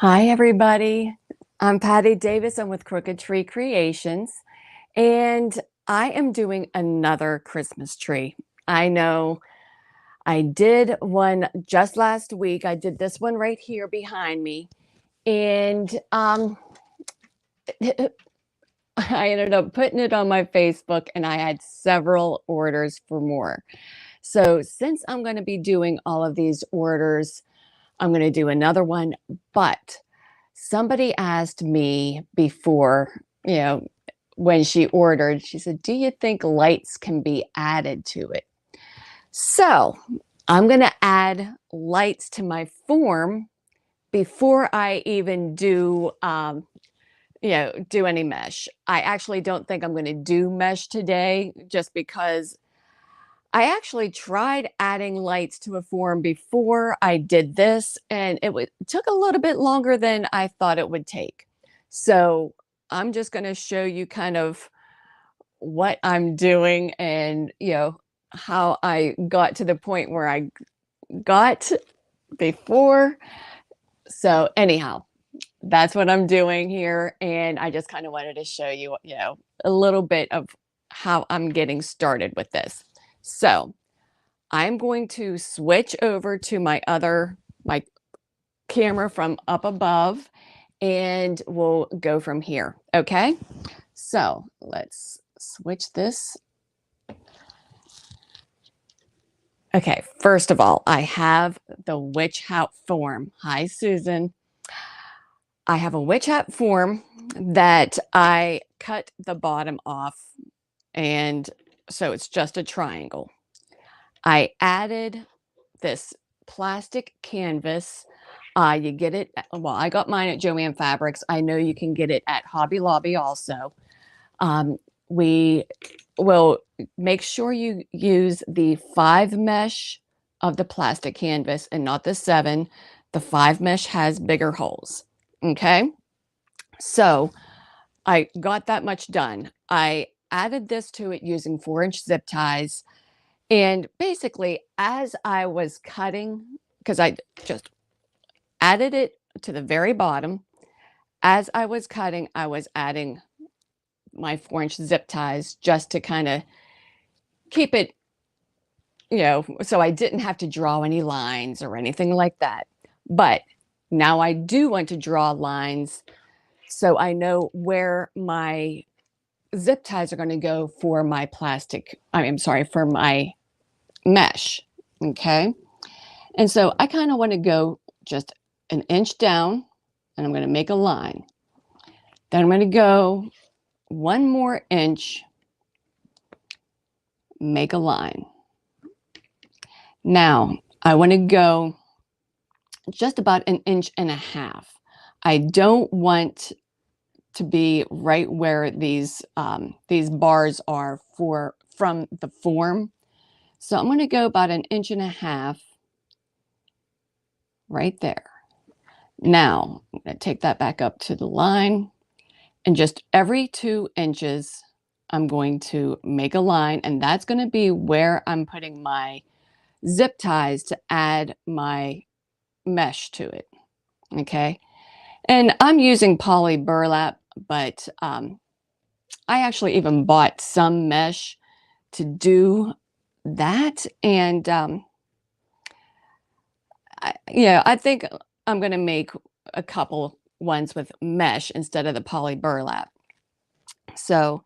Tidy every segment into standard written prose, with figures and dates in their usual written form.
Hi, everybody. I'm Patty Davis. I'm with Crooked Tree Creations, and I am doing another Christmas tree. I know I did one just last week. I did this one right here behind me, and I ended up putting it on my Facebook, and I had several orders for more. So, since I'm going to be doing all of these orders, I'm going to do another one, but somebody asked me before, when she ordered, she said, "Do you think lights can be added to it?" So I'm going to add lights to my form before I even do any mesh. I actually don't think I'm going to do mesh today just because I actually tried adding lights to a form before I did this, and took a little bit longer than I thought it would take. So I'm just going to show you kind of what I'm doing and, how I got to the point where I got before. So, anyhow, that's what I'm doing here. And I just kind of wanted to show you, a little bit of how I'm getting started with this. So, I'm going to switch over to my camera from up above, and we'll go from here. Okay. So let's switch this. Okay. First of all, I have the witch hat form. Hi, Susan. I have a witch hat form that I cut the bottom off. And so it's just a triangle. I added this plastic canvas. You get it, well, I got mine at Joann Fabrics. I know you can get it at Hobby Lobby also. We will make sure you use the 5 mesh of the plastic canvas and not the 7. The 5 mesh has bigger holes. Okay. So I got that much done. I added this to it using 4-inch zip ties. And basically, as I was cutting, because I just added it to the very bottom, as I was cutting, I was adding my 4-inch zip ties just to kind of keep it, so I didn't have to draw any lines or anything like that. But now I do want to draw lines so I know where my zip ties are going to go for my for my mesh. Okay. And so I kind of want to go just an inch down, and I'm going to make a line. Then I'm going to go 1 more inch, make a line. Now I want to go just about 1.5 inches. I don't want to be right where these bars are from the form. So I'm going to go about 1.5 inches right there. Now I'm going to take that back up to the line, and just every 2 inches, I'm going to make a line, and that's going to be where I'm putting my zip ties to add my mesh to it. Okay. And I'm using poly burlap, but I actually even bought some mesh to do that. And I think I'm going to make a couple ones with mesh instead of the poly burlap. So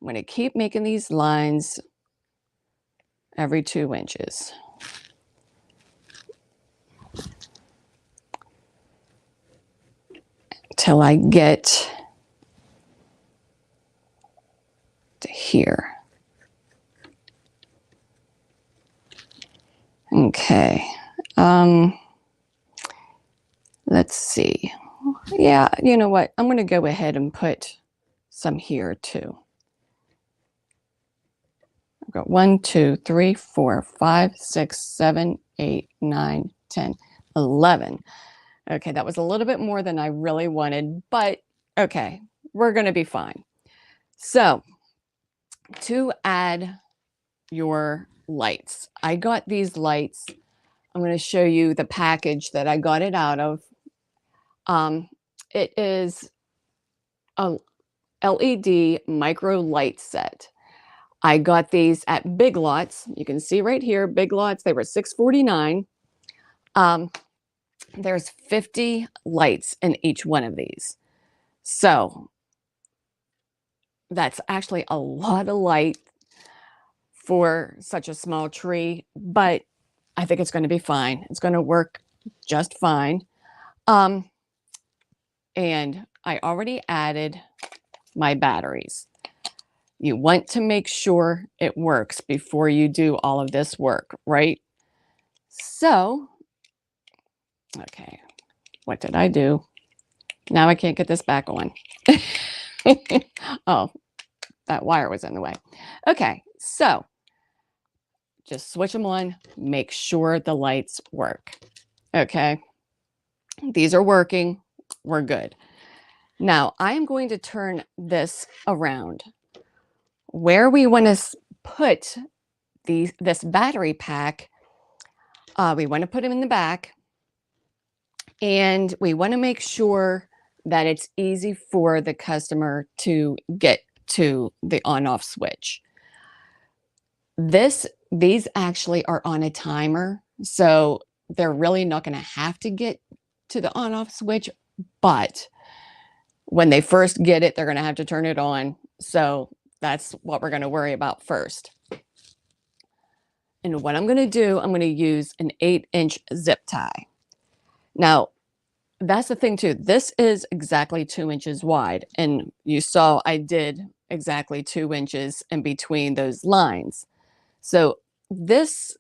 I'm going to keep making these lines every 2 inches. Till I get to here. Okay. Let's see. Yeah, you know what? I'm going to go ahead and put some here too. I've got 1, 2, 3, 4, 5, 6, 7, 8, 9, 10, 11. Okay, that was a little bit more than I really wanted, but okay, we're going to be fine. So, to add your lights, I got these lights. I'm going to show you the package that I got it out of. It is a LED micro light set. I got these at Big Lots. You can see right here, Big Lots, they were $6.49. There's 50 lights in each one of these. So that's actually a lot of light for such a small tree, but I think it's going to be fine. It's going to work just fine. And I already added my batteries. You want to make sure it works before you do all of this work, right? So, okay, what did I do? Now I can't get this back on. Oh, that wire was in the way. Okay, so just switch them on, make sure the lights work. Okay, these are working, we're good. Now I am going to turn this around. Where we want to put this battery pack, we want to put them in the back, and we want to make sure that it's easy for the customer to get to the on-off switch. These actually are on a timer, so they're really not going to have to get to the on-off switch, but when they first get it, they're going to have to turn it on. So that's what we're going to worry about first. And what I'm going to do, I'm going to use an 8-inch zip tie. Now, that's the thing too. This is exactly 2 inches wide. And you saw I did exactly 2 inches in between those lines. So this,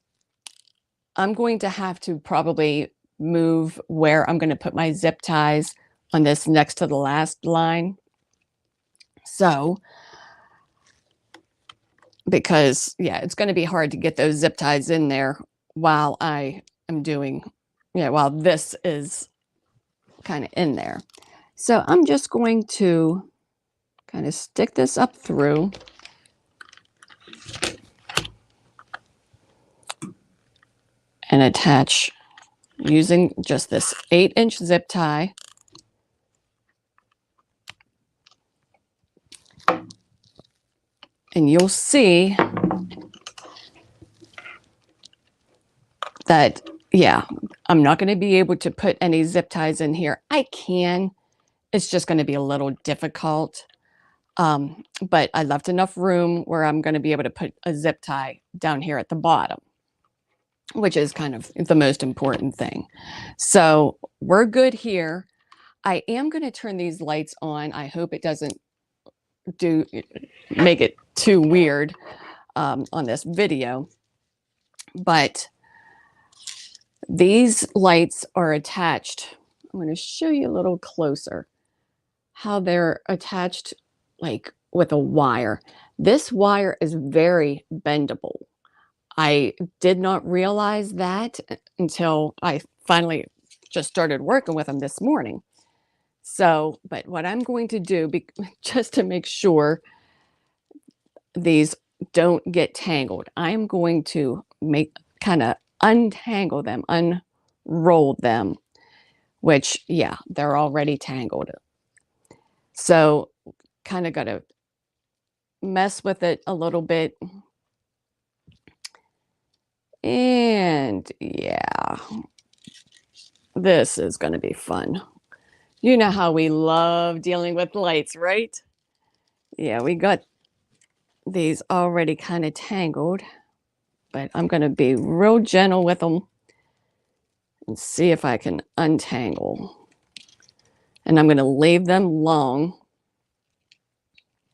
I'm going to have to probably move where I'm going to put my zip ties on this next to the last line. So, because yeah, it's going to be hard to get those zip ties in there while I am doing, while this is kind of in there. So I'm just going to kind of stick this up through. And attach using just this 8-inch zip tie. And you'll see that, yeah, I'm not going to be able to put any zip ties in here. I can. It's just going to be a little difficult. But I left enough room where I'm going to be able to put a zip tie down here at the bottom, which is kind of the most important thing. So we're good here. I am going to turn these lights on. I hope it doesn't make it too weird on this video, but these lights are attached. I'm going to show you a little closer how they're attached, like with a wire. This wire is very bendable. I did not realize that until I finally just started working with them this morning. So, but what I'm going to do, just to make sure these don't get tangled, I'm going to kind of untangle them, unroll them, which, yeah, they're already tangled. So kind of got to mess with it a little bit. And yeah, this is going to be fun. You know how we love dealing with lights, right? Yeah, we got these already kind of tangled, but I'm going to be real gentle with them and see if I can untangle. And I'm going to leave them long.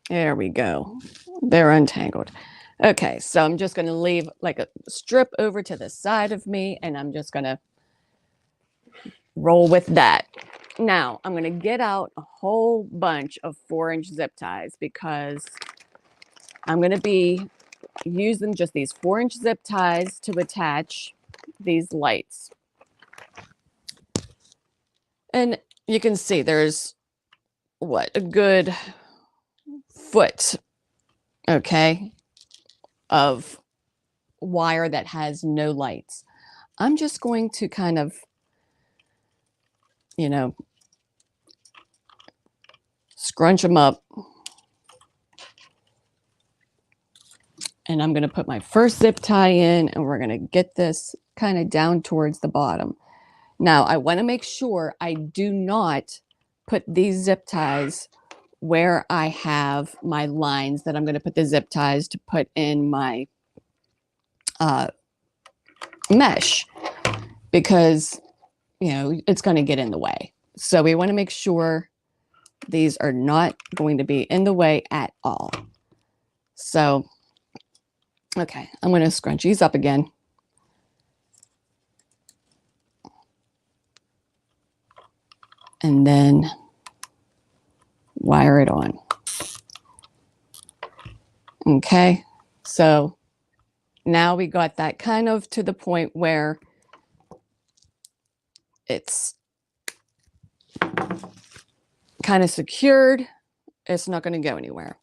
There we go. They're untangled. Okay, so I'm just going to leave like a strip over to the side of me, and I'm just going to roll with that. Now, I'm going to get out a whole bunch of 4-inch zip ties because I'm going to be using just these 4-inch zip ties to attach these lights. And you can see there's, what, a good foot, okay, of wire that has no lights. I'm just going to kind of, scrunch them up. And I'm going to put my first zip tie in, and we're going to get this kind of down towards the bottom. Now, I want to make sure I do not put these zip ties where I have my lines that I'm going to put the zip ties to put in my mesh, because, you know, it's going to get in the way. So we want to make sure these are not going to be in the way at all. So, okay, I'm going to scrunch these up again. And then wire it on. Okay, so now we got that kind of to the point where it's kind of secured. It's not going to go anywhere.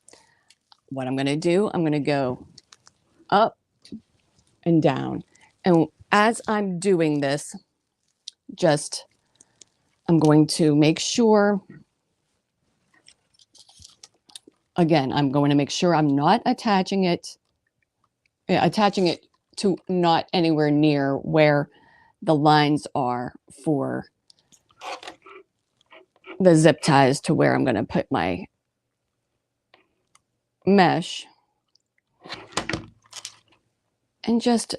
What I'm going to do, I'm going to go up and down. And as I'm doing this, I'm going to make sure, again, I'm going to make sure I'm not attaching it to not anywhere near where the lines are for the zip ties to where I'm going to put my mesh, and just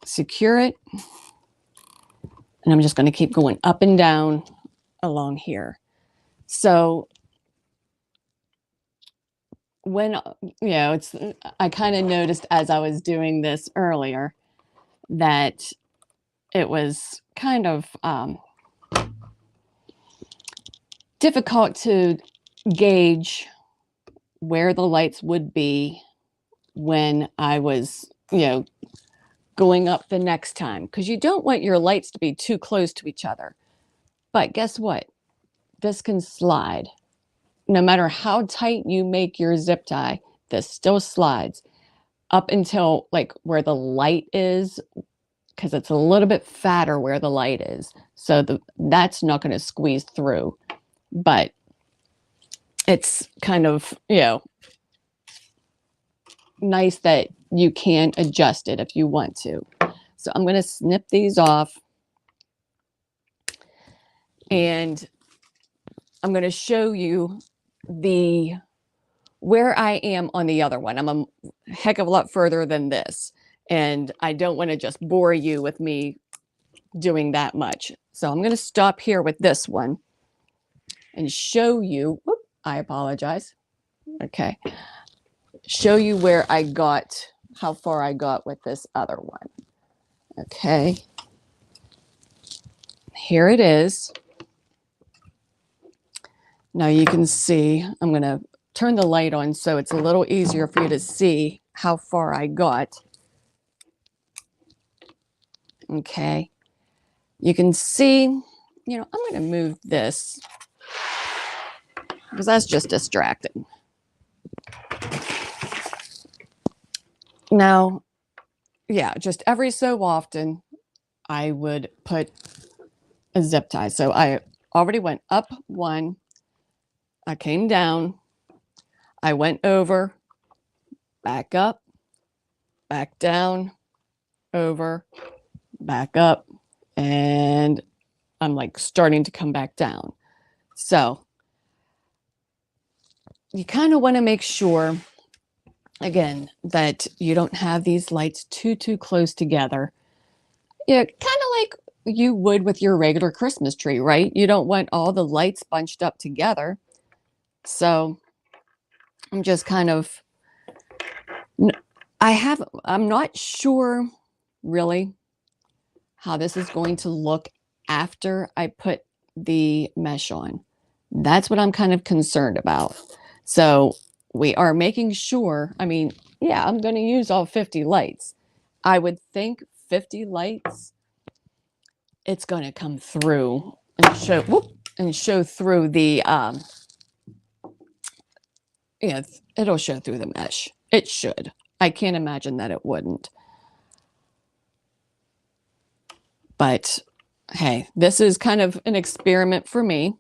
secure it. And I'm just going to keep going up and down along here. So when, you know, I kind of noticed as I was doing this earlier that it was kind of difficult to gauge where the lights would be when I was, you know, going up the next time, because you don't want your lights to be too close to each other. But guess what? This can slide. No matter how tight you make your zip tie, this still slides up until like where the light is, because it's a little bit fatter where the light is. So that's not going to squeeze through. But it's kind of, you know, nice that you can adjust it if you want to. So I'm going to snip these off, and I'm going to show you where I am on the other one. I'm a heck of a lot further than this, and I don't want to just bore you with me doing that much. So I'm going to stop here with this one and show you, whoop, I apologize. Okay. Show you where I got, how far I got with this other one. Okay. Here it is. Now you can see, I'm going to turn the light on so it's a little easier for you to see how far I got. Okay. You can see, you know, I'm going to move this because that's just distracting. Now, yeah, just every so often I would put a zip tie. So I already went up one, I came down, I went over, back up, back down, over, back up, and I'm like starting to come back down. So you kind of want to make sure, again, that you don't have these lights too close together. Yeah, kind of like you would with your regular Christmas tree, right? You don't want all the lights bunched up together. So I'm just kind of, I'm not sure really how this is going to look after I put the mesh on. That's what I'm kind of concerned about. So we are making sure, I mean, yeah, I'm going to use all 50 lights. I would think 50 lights, it's going to come through and show through the, yeah, it'll show through the mesh. It should. I can't imagine that it wouldn't. But hey, this is kind of an experiment for me.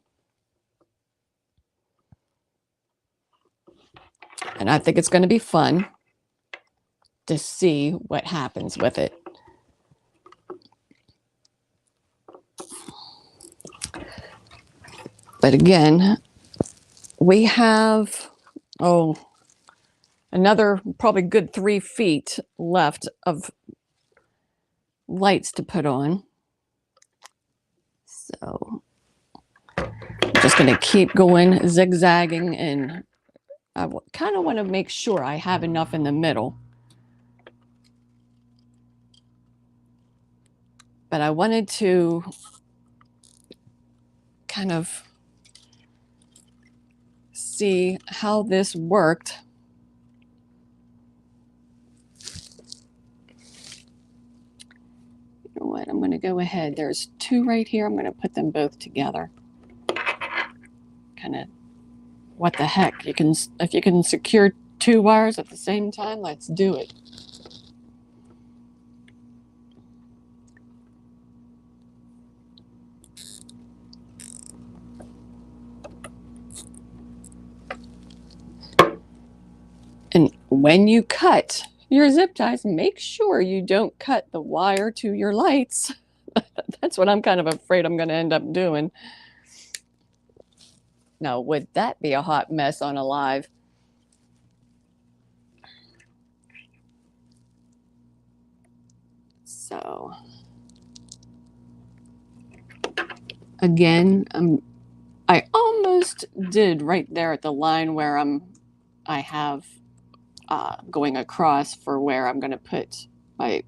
And I think it's going to be fun to see what happens with it. But again, we have, another probably good 3 feet left of lights to put on. So I'm just going to keep going, zigzagging, and I kind of want to make sure I have enough in the middle. But I wanted to kind of see how this worked. You know what? I'm going to go ahead. There's 2 right here. I'm going to put them both together. Kind of, what the heck? If you can secure 2 wires at the same time, let's do it. And when you cut your zip ties, make sure you don't cut the wire to your lights. That's what I'm kind of afraid I'm going to end up doing. Now, would that be a hot mess on a live? So, again, I almost did right there at the line where I have going across for where I'm going to put my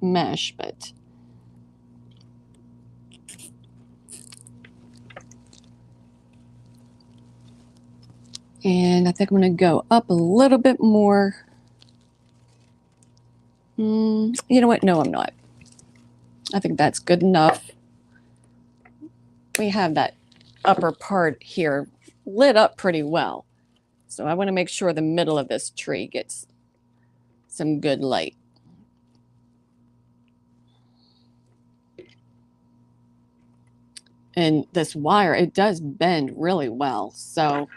mesh, but and I think I'm going to go up a little bit more. You know what? No, I'm not. I think that's good enough. We have that upper part here lit up pretty well. So I want to make sure the middle of this tree gets some good light. And this wire, it does bend really well. So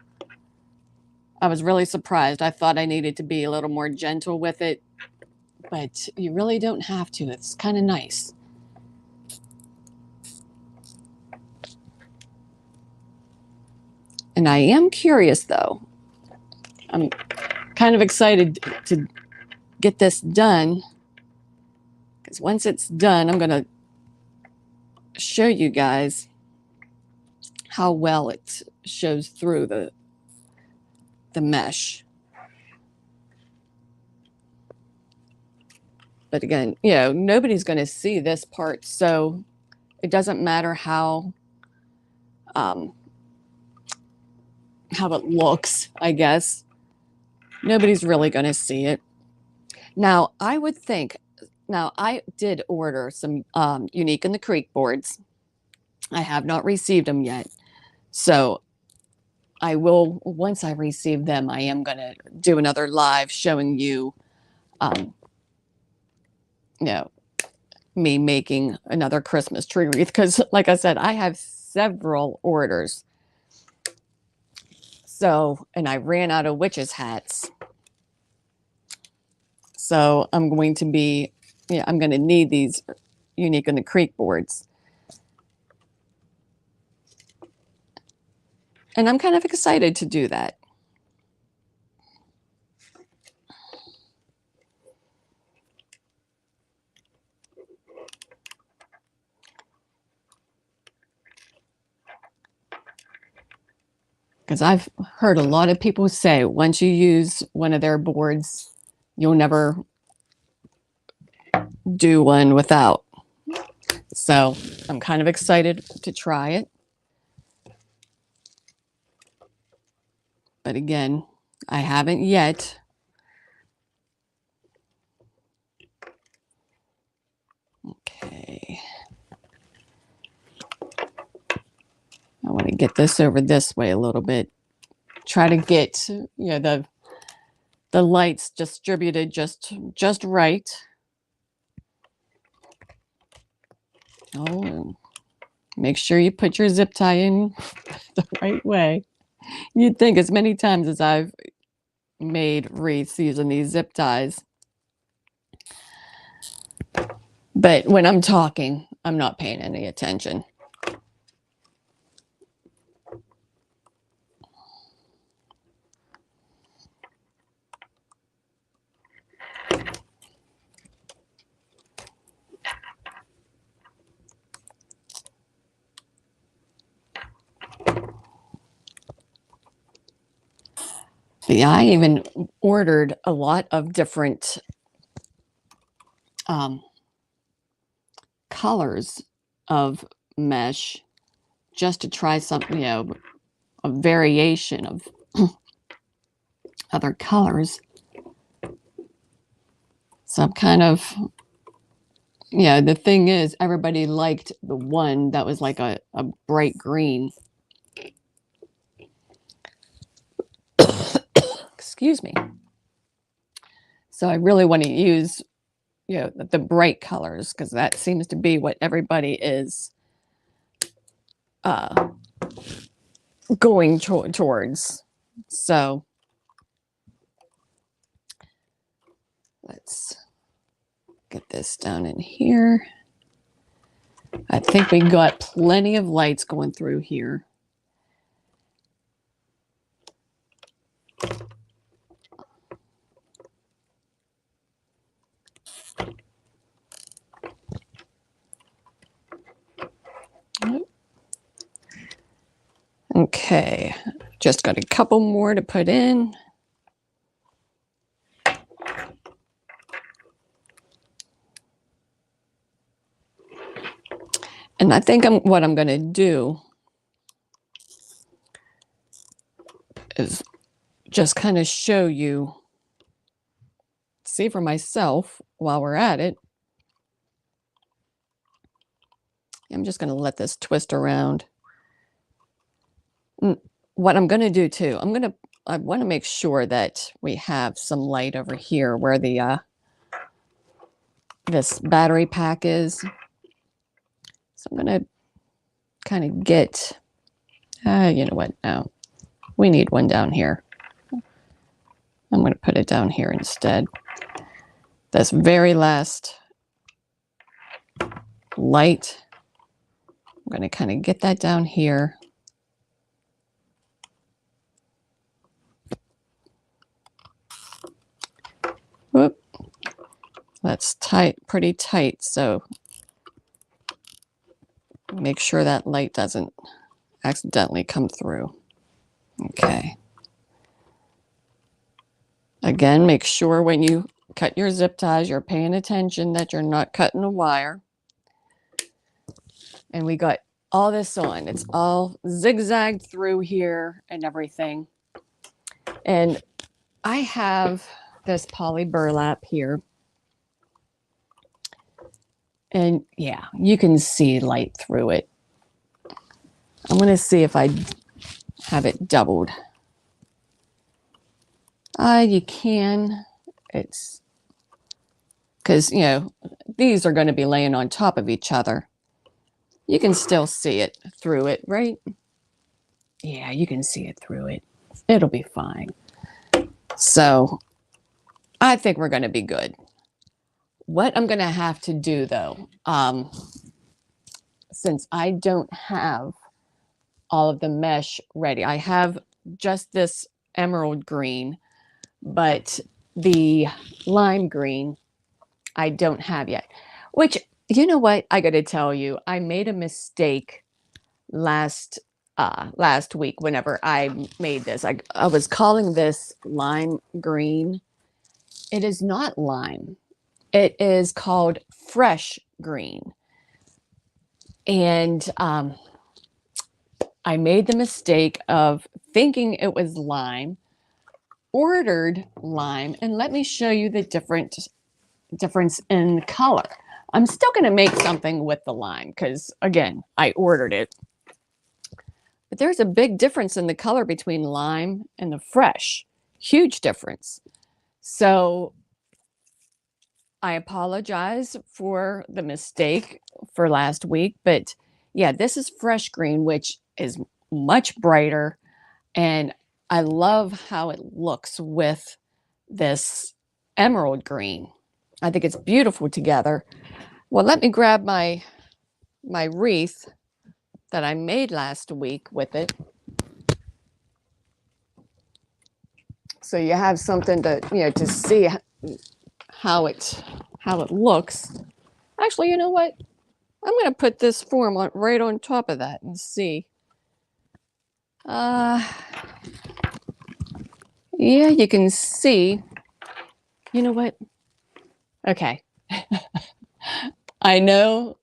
I was really surprised. I thought I needed to be a little more gentle with it, but you really don't have to. It's kind of nice. And I am curious, though. I'm kind of excited to get this done, because once it's done, I'm going to show you guys how well it shows through the mesh. But again, you know, nobody's going to see this part, so it doesn't matter how it looks, I guess. Nobody's really going to see it. Now, I would think, now I did order some Unique in the Creek boards. I have not received them yet. So I will, once I receive them, I am going to do another live showing you, you know, me making another Christmas tree wreath. Because like I said, I have several orders. So, and I ran out of witches hats. So I'm going to be, I'm going to need these Unique in the Creek boards. And I'm kind of excited to do that. Because I've heard a lot of people say once you use one of their boards, you'll never do one without. So I'm kind of excited to try it. But again, I haven't yet. Okay. I want to get this over this way a little bit. Try to get, the lights distributed just right. Oh, make sure you put your zip tie in the right way. You'd think as many times as I've made wreaths using these zip ties, but when I'm talking, I'm not paying any attention. Yeah, I even ordered a lot of different colors of mesh just to try something, a variation of other colors. So I'm kind of, the thing is, everybody liked the one that was like a bright green. Excuse me. So I really want to use, the bright colors because that seems to be what everybody is going towards. So let's get this down in here. I think we got plenty of lights going through here. Okay, just got a couple more to put in. And I think what I'm going to do is just kind of show you, see for myself while we're at it. I'm just going to let this twist around. What I'm going to do too, I want to make sure that we have some light over here where the this battery pack is. So I'm going to kind of get, you know what, no, we need one down here. I'm going to put it down here instead. This very last light, I'm going to kind of get that down here. Whoop. That's tight, pretty tight, so make sure that light doesn't accidentally come through. Okay. Again, make sure when you cut your zip ties, you're paying attention that you're not cutting a wire. And we got all this on. It's all zigzagged through here and everything. And I have this poly burlap here. And yeah, you can see light through it. I'm going to see if I have it doubled. You can. It's because, these are going to be laying on top of each other. You can still see it through it, right? Yeah, you can see it through it. It'll be fine. So I think we're going to be good. What I'm going to have to do, though, since I don't have all of the mesh ready, I have just this emerald green, but the lime green I don't have yet. Which, you know what? I got to tell you, I made a mistake last week whenever I made this. I was calling this lime green. It is not lime. It is called fresh green. And I made the mistake of thinking it was lime, ordered lime, and let me show you the difference in color. I'm still going to make something with the lime because, again, I ordered it. But there's a big difference in the color between lime and the fresh. Huge difference. So I apologize for the mistake for last week. But yeah, this is fresh green, which is much brighter. And I love how it looks with this emerald green. I think it's beautiful together. Well, let me grab my wreath that I made last week with it. So you have something to, to see how it looks. Actually, you know what? I'm going to put this form right on top of that and see. Yeah, you can see. You know what? Okay. I know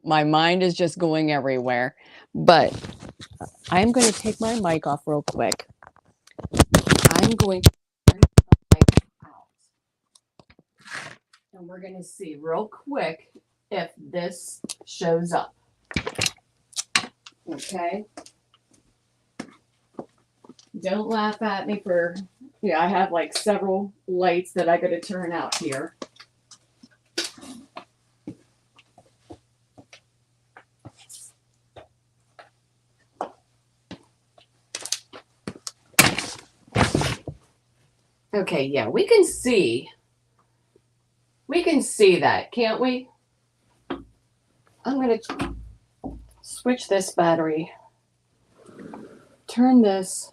my mind is just going everywhere, but I'm going to take my mic off real quick. I'm going to turn the mic out. And we're going to see real quick if this shows up. Okay? Don't laugh at me for, I have like several lights that I got to turn out here. Okay, yeah, we can see that, can't we? I'm going to switch this battery, turn this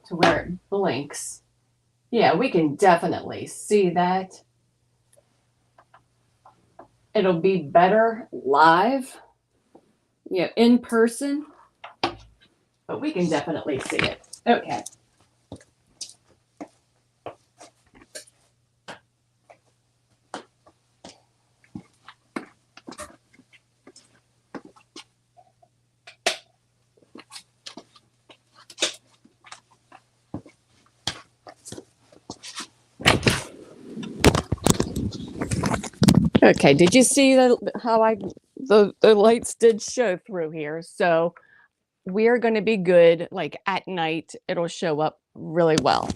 to where it blinks. Yeah, we can definitely see that. It'll be better live, in person, but we can definitely see it. Okay. Okay, did you see how the lights did show through here? So we're going to be good. Like at night, it'll show up really well.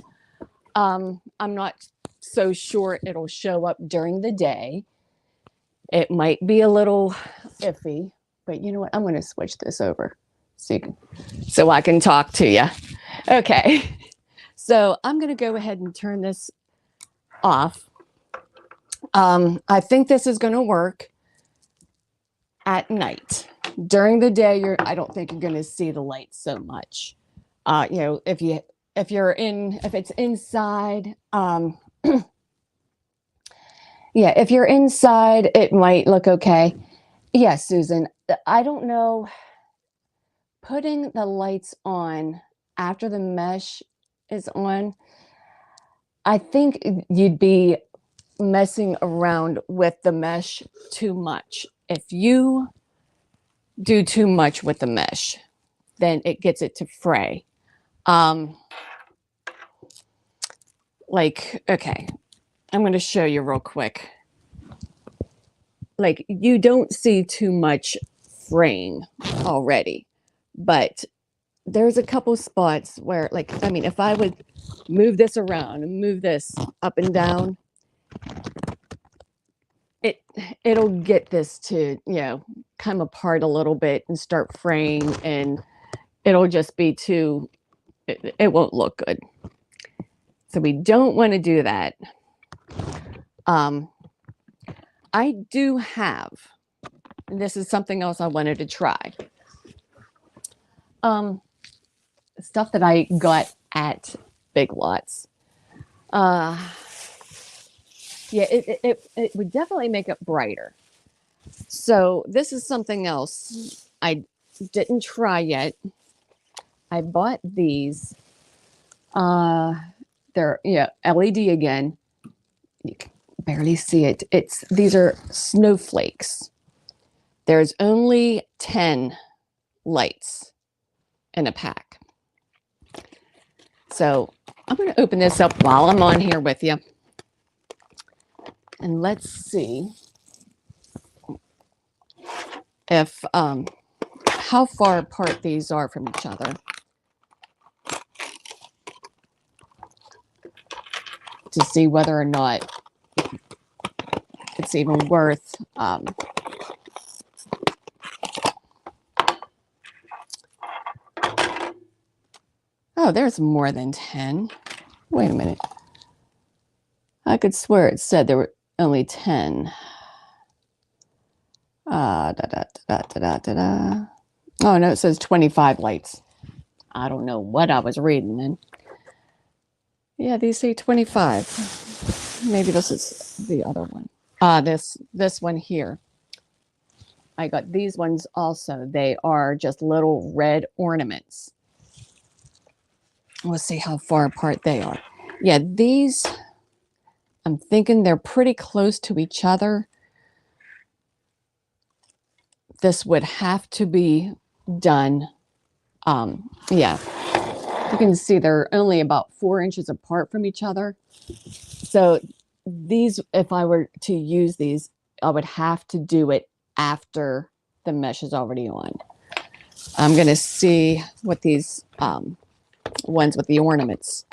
I'm not so sure it'll show up during the day. It might be a little iffy, but you know what? I'm going to switch this over so I can talk to you. Okay, so I'm going to go ahead and turn this off. I think this is going to work at night. During the day, I don't think you're going to see the lights so much. If it's inside, if you're inside, it might look okay. Yes, Susan, I don't know. Putting the lights on after the mesh is on, I think you'd be messing around with the mesh too much. If you do too much with the mesh, then it gets it to fray. Okay, I'm going to show you real quick. Like, you don't see too much fraying already, but there's a couple spots where, if I would move this around and move this up and down, it'll get this to, come apart a little bit and start fraying, and it'll just be it won't look good. So we don't want to do that. I do have, and this is something else I wanted to try. Stuff that I got at Big Lots. It would definitely make it brighter. So this is something else I didn't try yet. I bought these. They're LED again. You can barely see it. These are snowflakes. There's only 10 lights in a pack. So I'm going to open this up while I'm on here with you. And let's see if how far apart these are from each other. To see whether or not it's even worth Oh, there's more than 10. Wait a minute. I could swear it said there were only 10. Da, da, da, da, da, da, da. Oh, no, it says 25 lights. I don't know what I was reading then. Yeah, these say 25. Maybe this is the other one. This one here. I got these ones also. They are just little red ornaments. Let's see how far apart they are. Yeah, these, I'm thinking they're pretty close to each other. This would have to be done. Yeah, you can see they're only about 4 inches apart from each other. So these, if I were to use these, I would have to do it after the mesh is already on. I'm going to see what these ones with the ornaments.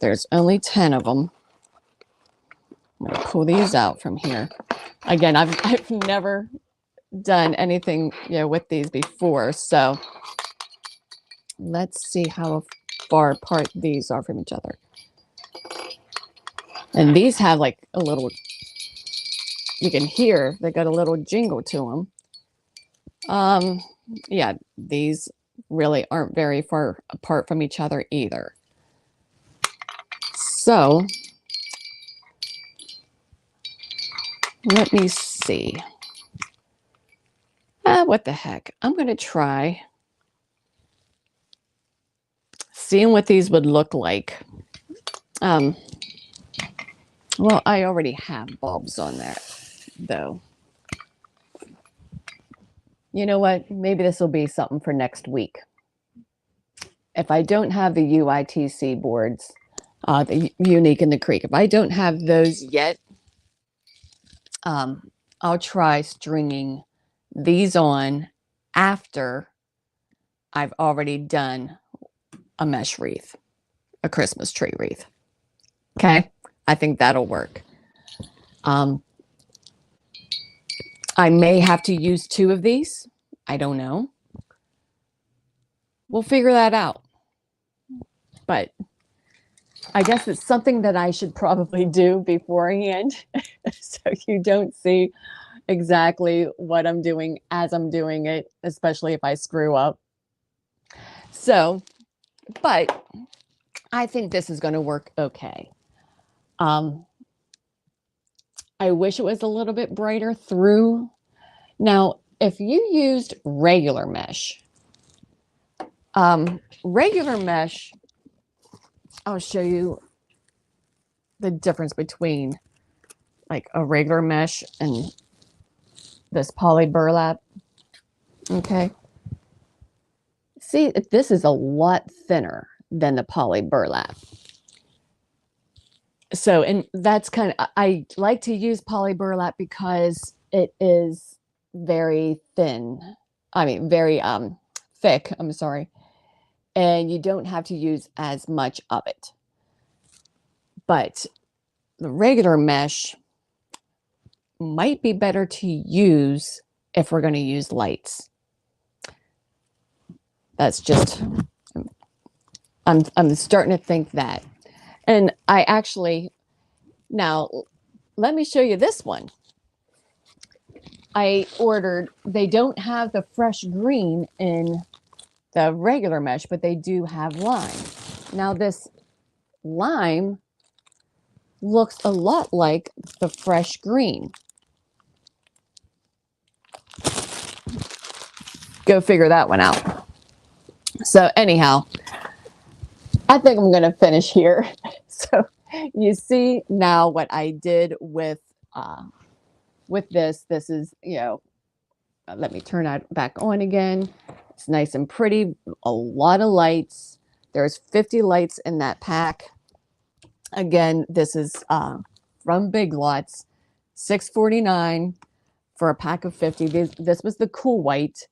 There's only 10 of them. I'm going to pull these out from here. Again, I've never done anything, with these before, so let's see how far apart these are from each other. And these have like a little, you can hear they got a little jingle to them. Yeah, these really aren't very far apart from each other either. So let me see. What the heck? I'm going to try seeing what these would look like. Well, I already have bulbs on there, though. You know what? Maybe this will be something for next week. If I don't have the UITC boards, the Unique in the Creek, if I don't have those yet, I'll try stringing these on after I've already done a mesh wreath, a Christmas tree wreath. Okay, I think that'll work. I may have to use 2 of these. I don't know. We'll figure that out. But I guess it's something that I should probably do beforehand so you don't see exactly what I'm doing as I'm doing it, especially if I screw up. So, but I think this is going to work okay. I wish it was a little bit brighter through. Now, if you used regular mesh, I'll show you the difference between like a regular mesh and this poly burlap. Okay. See, this is a lot thinner than the poly burlap. So, and that's kind of, I like to use poly burlap because it is very thin. I mean, very thick, I'm sorry. And you don't have to use as much of it. But the regular mesh might be better to use if we're going to use lights. That's just, I'm starting to think that. And I actually, now let me show you this one. I ordered, they don't have the fresh green in the regular mesh, but they do have lime. Now this lime looks a lot like the fresh green. Go figure that one out. So anyhow, I think I'm going to finish here. So you see now what I did with this. This is, let me turn that back on again. It's nice and pretty, a lot of lights. There's 50 lights in that pack. Again, this is from Big Lots, $6.49 for a pack of 50. This was the cool white.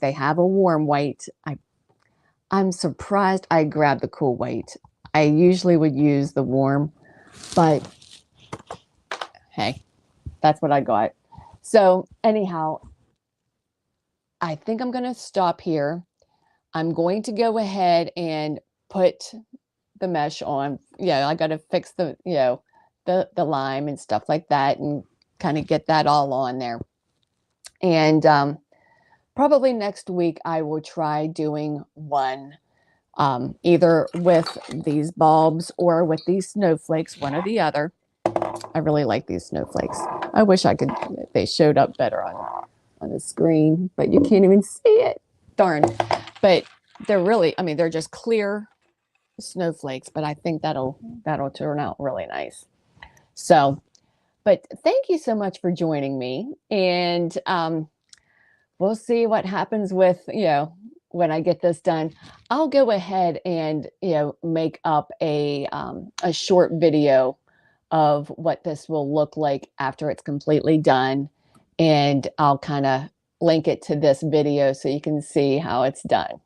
They have a warm white. I'm surprised I grabbed the cool white. I usually would use the warm, but hey, that's what I got. So anyhow, I think I'm going to stop here. I'm going to go ahead and put the mesh on. I got to fix the lime and stuff like that, and kind of get that all on there. And probably next week I will try doing one, either with these bulbs or with these snowflakes, one or the other. I really like these snowflakes. I wish they showed up better on the screen, but you can't even see it. Darn. But they're really, I mean, they're just clear snowflakes, but I think that'll turn out really nice. So, but thank you so much for joining me. And we'll see what happens with, when I get this done. I'll go ahead and, make up a short video of what this will look like after it's completely done. And I'll kind of link it to this video so you can see how it's done,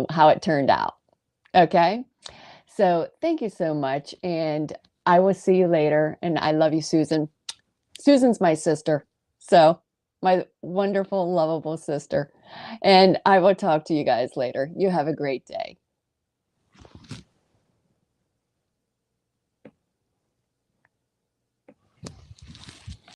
how it turned out. Okay. So thank you so much. And I will see you later. And I love you, Susan. Susan's my sister. So my wonderful, lovable sister. And I will talk to you guys later. You have a great day.